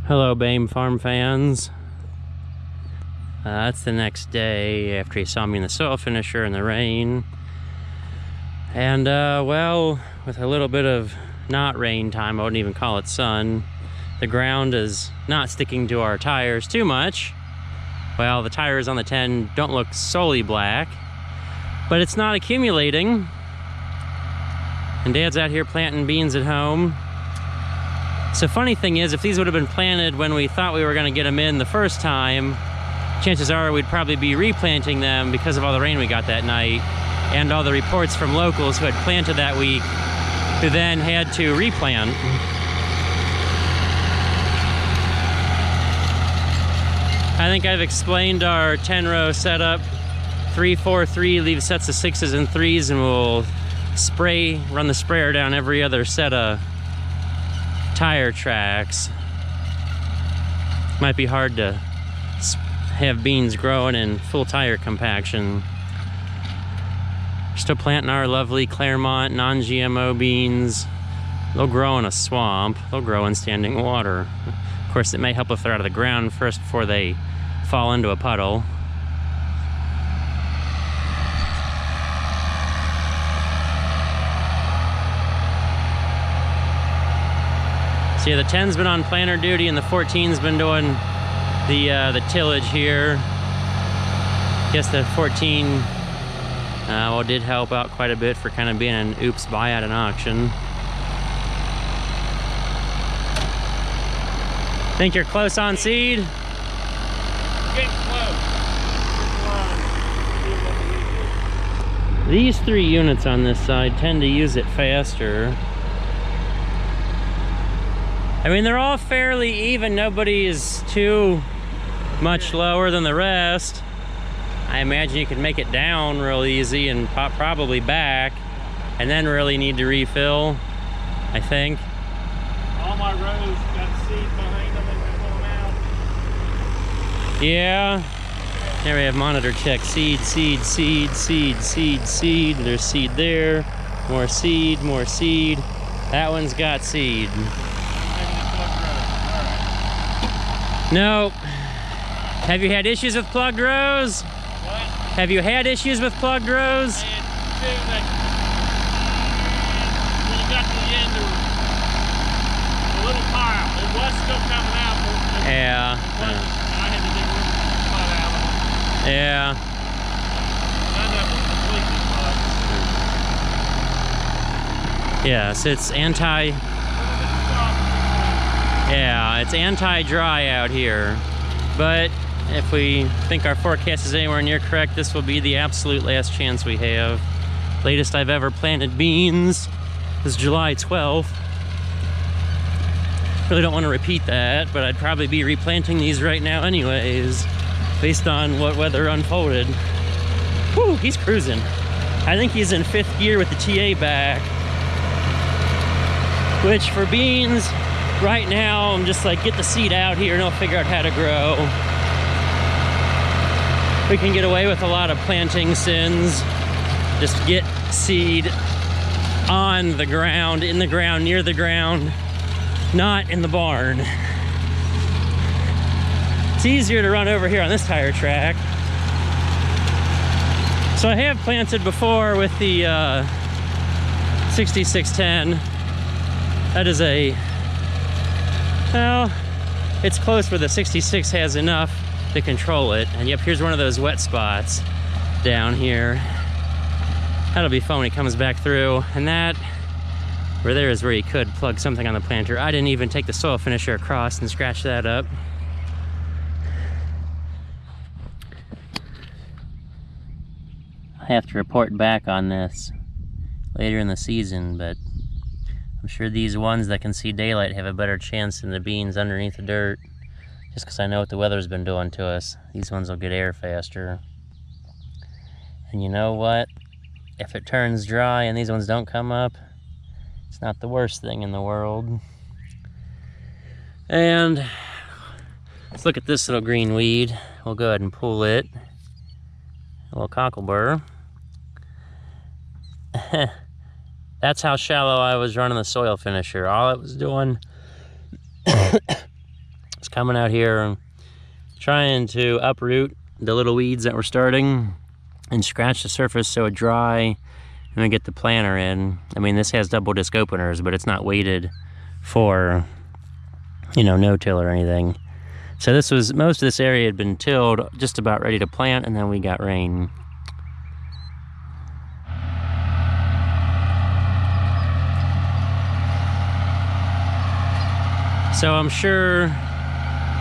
Hello, BAME farm fans. That's the next day after he saw me in the soil finisher in the rain. And, well, with a little bit of not rain time, I wouldn't even call it sun, the ground is not sticking to our tires too much. Well, the tires on the 10 don't look solely black, but it's not accumulating. And Dad's out here planting beans at home. So funny thing is, if these would have been planted when we thought we were going to get them in the first time, chances are we'd probably be replanting them because of all the rain we got that night and all the reports from locals who had planted that week who then had to replant. I think I've explained our 10-row setup. 3-4-3, leave sets of 6s and 3s, and we'll run the sprayer down every other set of tire tracks. Might be hard to have beans growing in full tire compaction. We're still planting our lovely Claremont non-GMO beans. They'll grow in a swamp. They'll grow in standing water. Of course, it may help if they're out of the ground first before they fall into a puddle. So yeah, the 10's been on planter duty and the 14's been doing the tillage here. Guess the 14 well, did help out quite a bit for kind of being an oops buy at an auction. Think you're close on seed? Getting close. These 3 units on this side tend to use it faster. I mean, they're all fairly even. Nobody is too much lower than the rest. I imagine you could make it down real easy and probably back, and then really need to refill, I think. All my rows got seed behind them and they're going out. Yeah. There we have monitor check. Seed, seed, seed, seed, seed, seed. There's seed there. More seed, more seed. That one's got seed. No. Have you had issues with plugged rows? What? Have you had issues with plugged rows? I had 2 that when you got to the end there was a little pile. It was still coming out, but Yeah. I had to dig a spot out of it. Yeah. None of it was completely plugged. Yes, it's it's anti-dry out here. But if we think our forecast is anywhere near correct, this will be the absolute last chance we have. Latest I've ever planted beans is July 12th. Really don't want to repeat that, but I'd probably be replanting these right now anyways, based on what weather unfolded. Whew, he's cruising. I think he's in 5th gear with the TA back, which for beans, right now, I'm just like, get the seed out here and I'll figure out how to grow. We can get away with a lot of planting sins. Just get seed on the ground, in the ground, near the ground, not in the barn. It's easier to run over here on this tire track. So I have planted before with the 6610. That is well, it's close where the 66 has enough to control it. And yep, here's one of those wet spots down here. That'll be fun when he comes back through. And that, where there is where he could plug something on the planter. I didn't even take the soil finisher across and scratch that up. I have to report back on this later in the season, but I'm sure these ones that can see daylight have a better chance than the beans underneath the dirt, just because I know what the weather's been doing to us. These ones will get air faster. And you know what? If it turns dry and these ones don't come up, it's not the worst thing in the world. And let's look at this little green weed. We'll go ahead and pull it. A little cockleburr. That's how shallow I was running the soil finisher. All it was doing coming out here, trying to uproot the little weeds that were starting and scratch the surface so it dry and we get the planter in. I mean, this has double disc openers, but it's not weighted for, you know, no-till or anything. So this was, most of this area had been tilled, just about ready to plant, and then we got rain. So I'm sure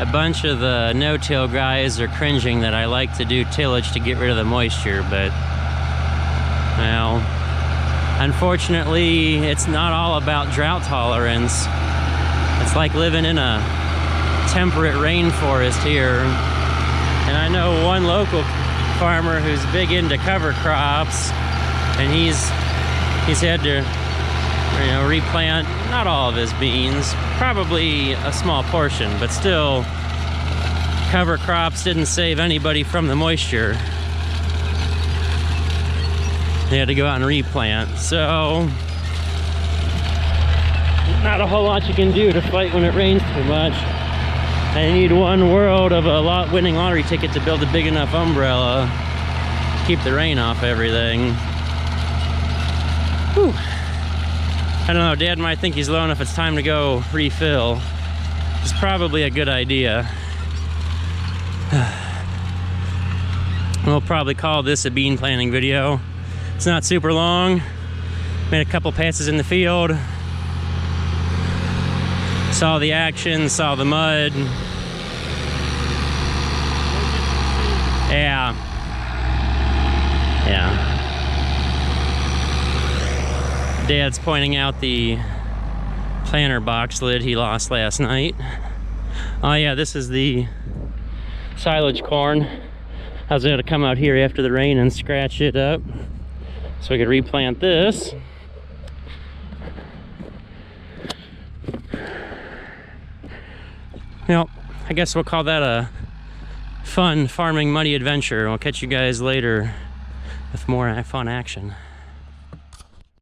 a bunch of the no-till guys are cringing that I like to do tillage to get rid of the moisture, but, well, unfortunately, it's not all about drought tolerance. It's like living in a temperate rainforest here. And I know one local farmer who's big into cover crops, and he's had to, you know, replant not all of his beans, probably a small portion, but still, cover crops didn't save anybody from the moisture. They had to go out and replant. So not a whole lot you can do to fight when it rains too much. I need one world of a winning lottery ticket to build a big enough umbrella to keep the rain off everything. Whew. I don't know, Dad might think he's low enough it's time to go refill. It's probably a good idea. We'll probably call this a bean planting video. It's not super long. Made a couple passes in the field. Saw the action, saw the mud. Yeah. Yeah. Dad's pointing out the planter box lid he lost last night. Oh yeah, this is the silage corn. I was able to come out here after the rain and scratch it up so I could replant this. Well, I guess we'll call that a fun farming muddy adventure. We'll catch you guys later with more fun action.